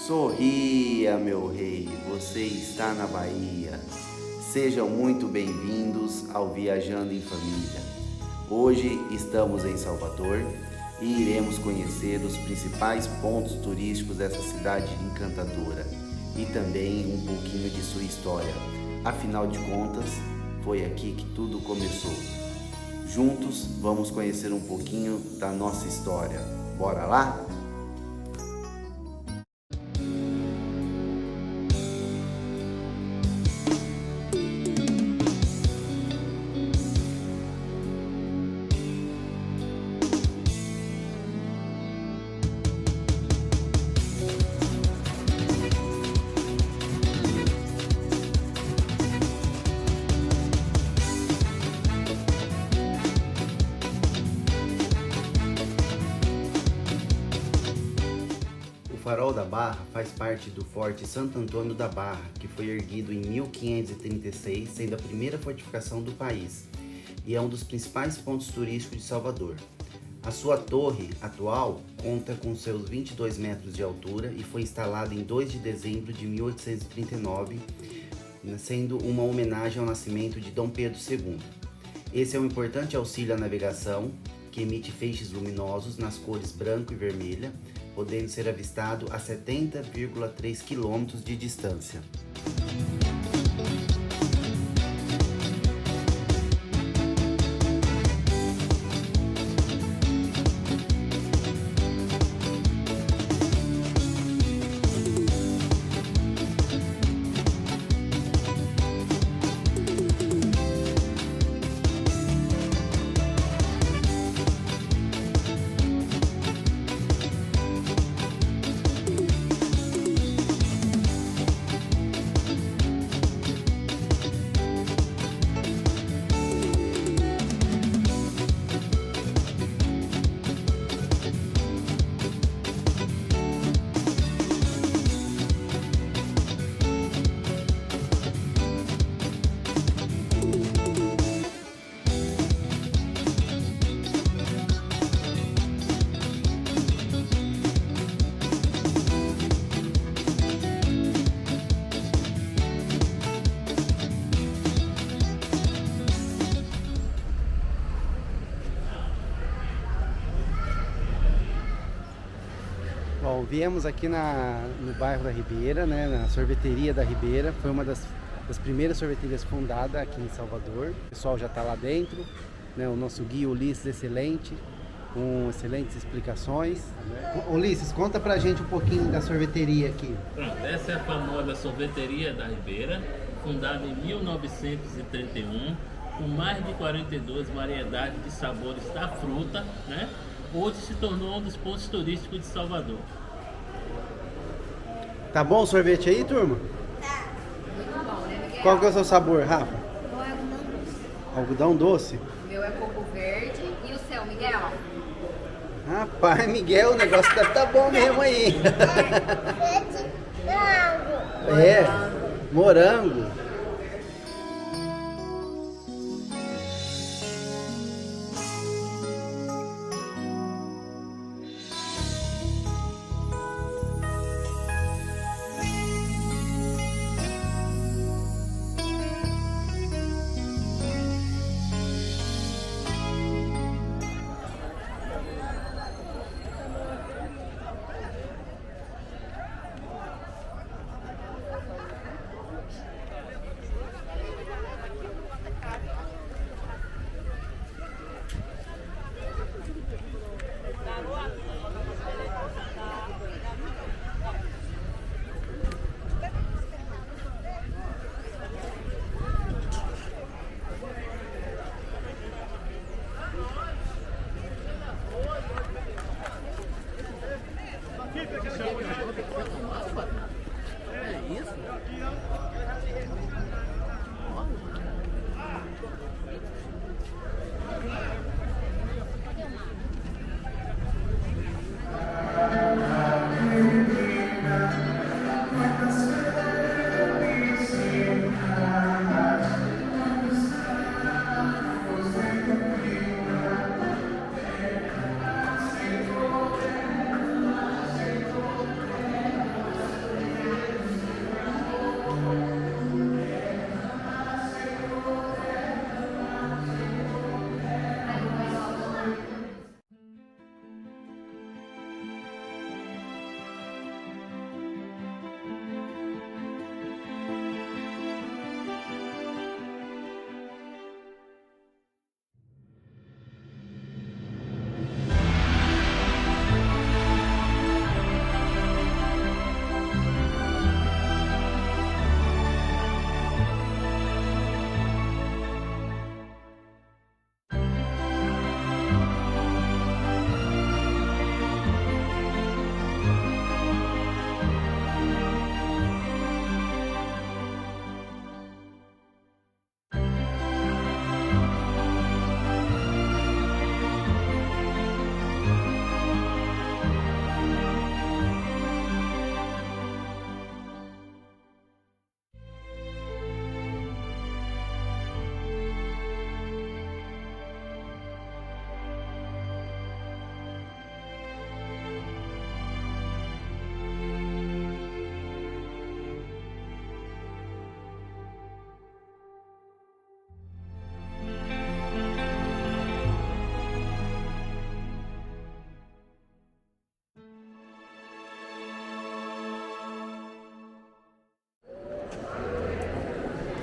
Sorria, meu rei, você está na Bahia. Sejam muito bem-vindos ao Viajando em Família. Hoje estamos em Salvador e iremos conhecer os principais pontos turísticos dessa cidade encantadora e também um pouquinho de sua história. Afinal de contas, foi aqui que tudo começou. Juntos vamos conhecer um pouquinho da nossa história. Bora lá? O Farol da Barra faz parte do Forte Santo Antônio da Barra, que foi erguido em 1536, sendo a primeira fortificação do país, e é um dos principais pontos turísticos de Salvador. A sua torre atual conta com seus 22 metros de altura e foi instalada em 2 de dezembro de 1839, sendo uma homenagem ao nascimento de Dom Pedro II. Esse é um importante auxílio à navegação, que emite feixes luminosos nas cores branco e vermelha, podendo ser avistado a 70,3 km de distância. Bom, viemos aqui no bairro da Ribeira, né, na sorveteria da Ribeira. Foi uma das primeiras sorveterias fundadas aqui em Salvador. O pessoal já está lá dentro, né, o nosso guia Ulisses excelente, com excelentes explicações. Ulisses, conta pra gente um pouquinho da sorveteria aqui. Pronto, essa é a famosa sorveteria da Ribeira, fundada em 1931, com mais de 42 variedades de sabores da fruta, né? Hoje se tornou um dos pontos turísticos de Salvador. Tá bom o sorvete aí, turma? Tá. Muito bom, né, Miguel? Qual que é o seu sabor, Rafa? Qual é o algodão doce? Algodão doce? O meu é coco verde. E o seu, Miguel? Rapaz, Miguel, o negócio deve estar bom mesmo aí. É, morango.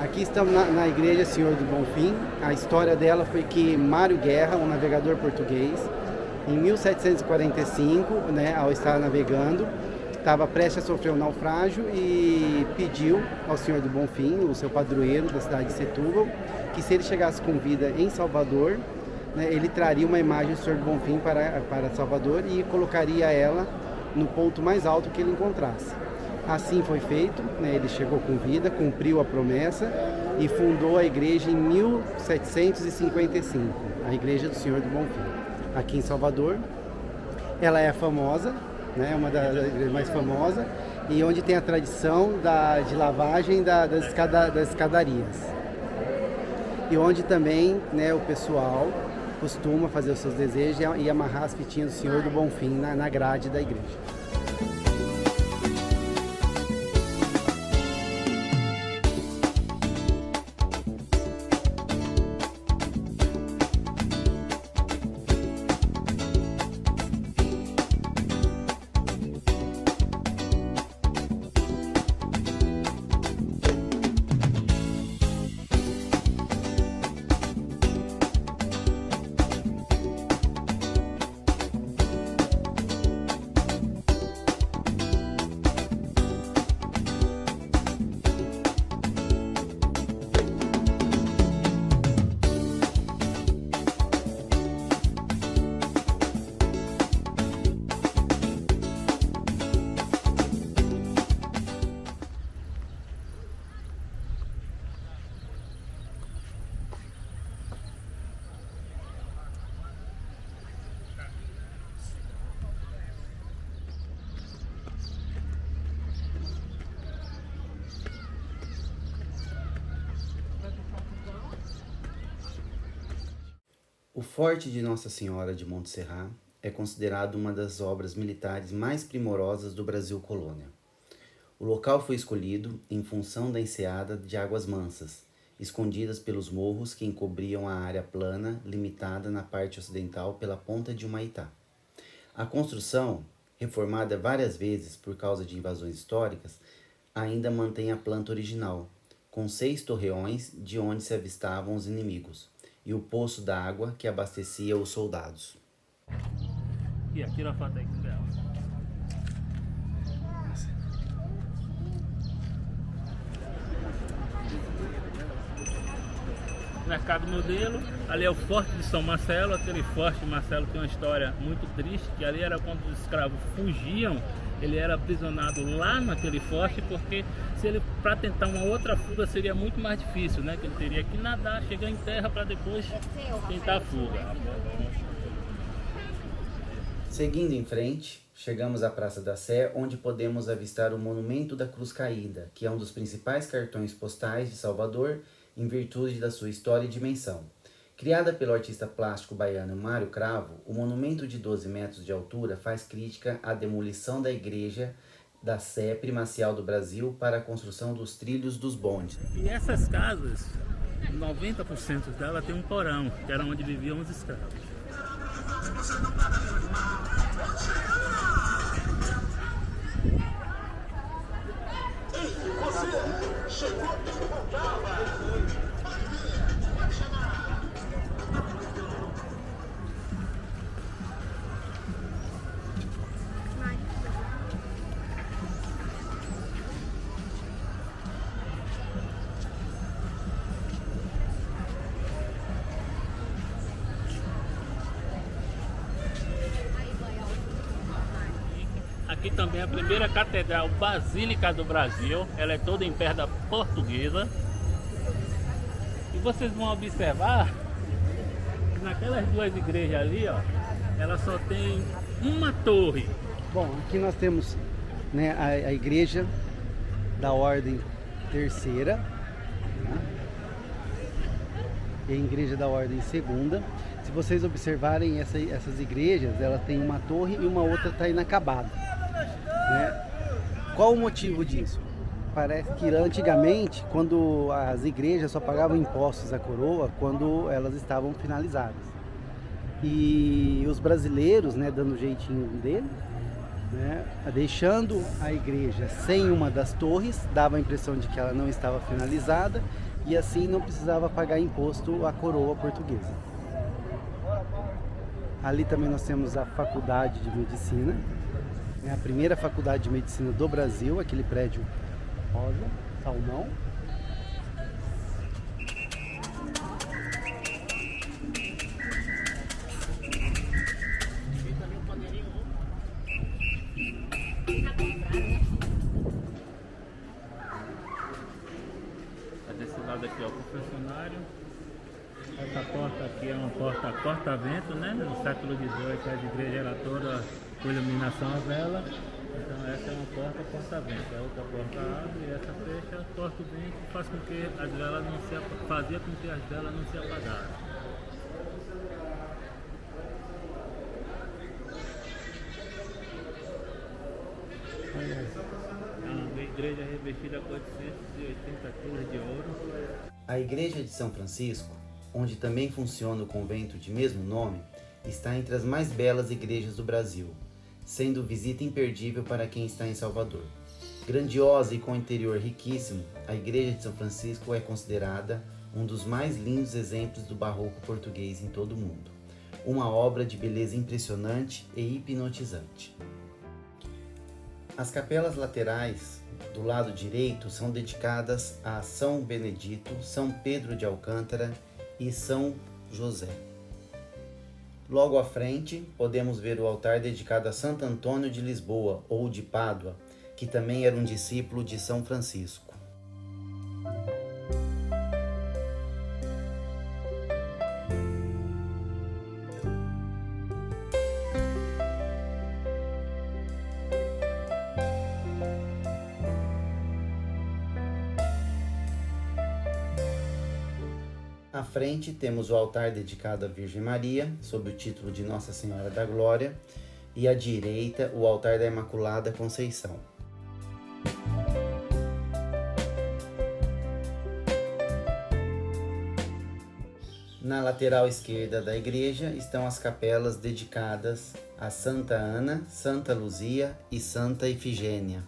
Aqui estamos na igreja Senhor do Bonfim. A história dela foi que Mário Guerra, um navegador português, em 1745, né, ao estar navegando, estava prestes a sofrer um naufrágio e pediu ao Senhor do Bonfim, o seu padroeiro da cidade de Setúbal, que se ele chegasse com vida em Salvador, né, ele traria uma imagem do Senhor do Bonfim para Salvador e colocaria ela no ponto mais alto que ele encontrasse. Assim foi feito, né, ele chegou com vida, cumpriu a promessa e fundou a igreja em 1755, a Igreja do Senhor do Bonfim, aqui em Salvador. Ela é famosa, né, uma das igrejas mais famosas, e onde tem a tradição de lavagem das escadarias. E onde também, né, o pessoal costuma fazer os seus desejos e amarrar as fitinhas do Senhor do Bonfim na grade da igreja. O Forte de Nossa Senhora de Montserrat é considerado uma das obras militares mais primorosas do Brasil colônia. O local foi escolhido em função da enseada de águas mansas, escondidas pelos morros que encobriam a área plana limitada na parte ocidental pela ponta de Humaitá. A construção, reformada várias vezes por causa de invasões históricas, ainda mantém a planta original, com 6 torreões de onde se avistavam os inimigos, e o poço d'água que abastecia os soldados. Aqui, tira a foto aí com dela. Mercado Modelo, ali é o Forte de São Marcelo. Aquele Forte de Marcelo tem uma história muito triste, que ali era quando os escravos fugiam, ele era aprisionado lá naquele forte, porque se ele, para tentar uma outra fuga, seria muito mais difícil, né? Que ele teria que nadar, chegar em terra para depois tentar a fuga. Seguindo em frente, chegamos à Praça da Sé, onde podemos avistar o Monumento da Cruz Caída, que é um dos principais cartões postais de Salvador, em virtude da sua história e dimensão. Criada pelo artista plástico baiano Mário Cravo, o monumento de 12 metros de altura faz crítica à demolição da igreja da Sé Primacial do Brasil para a construção dos trilhos dos bondes. E essas casas, 90% delas tem um porão, que era onde viviam os escravos. Você chegou que faltava. Aqui também a primeira catedral basílica do Brasil, ela é toda em pedra portuguesa. E vocês vão observar que naquelas duas igrejas ali, ó, ela só tem uma torre. Bom, aqui nós temos, né, a igreja da Ordem Terceira, né, e a igreja da Ordem Segunda. Se vocês observarem essas igrejas, ela tem uma torre e uma outra está inacabada, né? Qual o motivo disso? Parece que antigamente, quando as igrejas só pagavam impostos à coroa quando elas estavam finalizadas. E os brasileiros, né, dando o jeitinho dele, né, deixando a igreja sem uma das torres, dava a impressão de que ela não estava finalizada, e assim não precisava pagar imposto à coroa portuguesa. Ali também nós temos a Faculdade de Medicina, é a primeira faculdade de medicina do Brasil, aquele prédio rosa, salmão. Desse lado aqui, ó, o confessionário. Essa porta aqui é uma porta corta-vento, né? No século XVIII as igrejas eram toda com iluminação à vela. Então essa é uma porta corta-vento. A outra porta abre, essa fecha, corta o vento e faz com que as velas não se fazia com que as velas não se apagassem. A igreja revestida com 880 quilos de ouro. A Igreja de São Francisco, onde também funciona o convento de mesmo nome, está entre as mais belas igrejas do Brasil, sendo visita imperdível para quem está em Salvador. Grandiosa e com interior riquíssimo, a Igreja de São Francisco é considerada um dos mais lindos exemplos do barroco português em todo o mundo. Uma obra de beleza impressionante e hipnotizante. As capelas laterais do lado direito são dedicadas a São Benedito, São Pedro de Alcântara e São José. Logo à frente, podemos ver o altar dedicado a Santo Antônio de Lisboa ou de Pádua, que também era um discípulo de São Francisco. À frente temos o altar dedicado à Virgem Maria, sob o título de Nossa Senhora da Glória, e à direita o altar da Imaculada Conceição. Na lateral esquerda da igreja estão as capelas dedicadas a Santa Ana, Santa Luzia e Santa Ifigênia.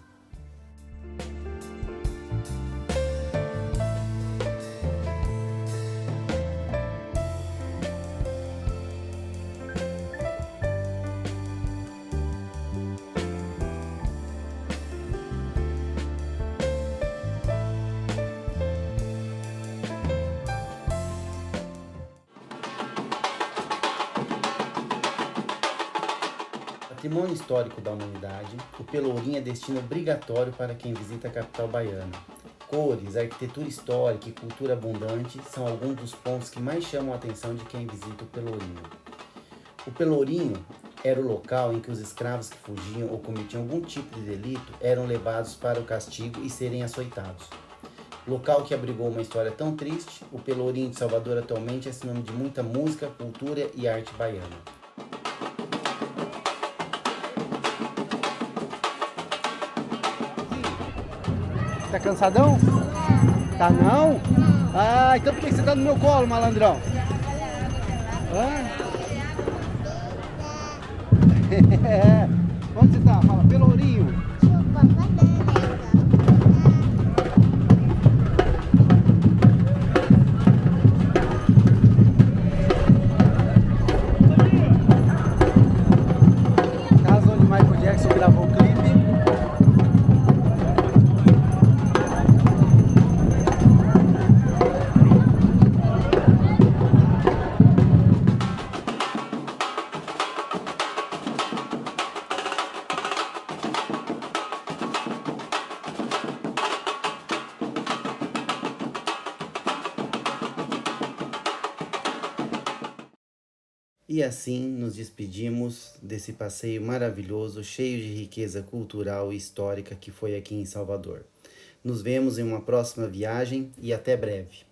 Patrimônio histórico da humanidade, o Pelourinho é destino obrigatório para quem visita a capital baiana. Cores, arquitetura histórica e cultura abundante são alguns dos pontos que mais chamam a atenção de quem visita o Pelourinho. O Pelourinho era o local em que os escravos que fugiam ou cometiam algum tipo de delito eram levados para o castigo e serem açoitados. Local que abrigou uma história tão triste, o Pelourinho de Salvador atualmente é sinônimo de muita música, cultura e arte baiana. Tá cansadão? Tá não? Ah, então por que você tá no meu colo, malandrão? É. Onde você tá? Fala, Pelourinho. Casa onde Michael Jackson gravou o clipe. E assim nos despedimos desse passeio maravilhoso, cheio de riqueza cultural e histórica que foi aqui em Salvador. Nos vemos em uma próxima viagem e até breve.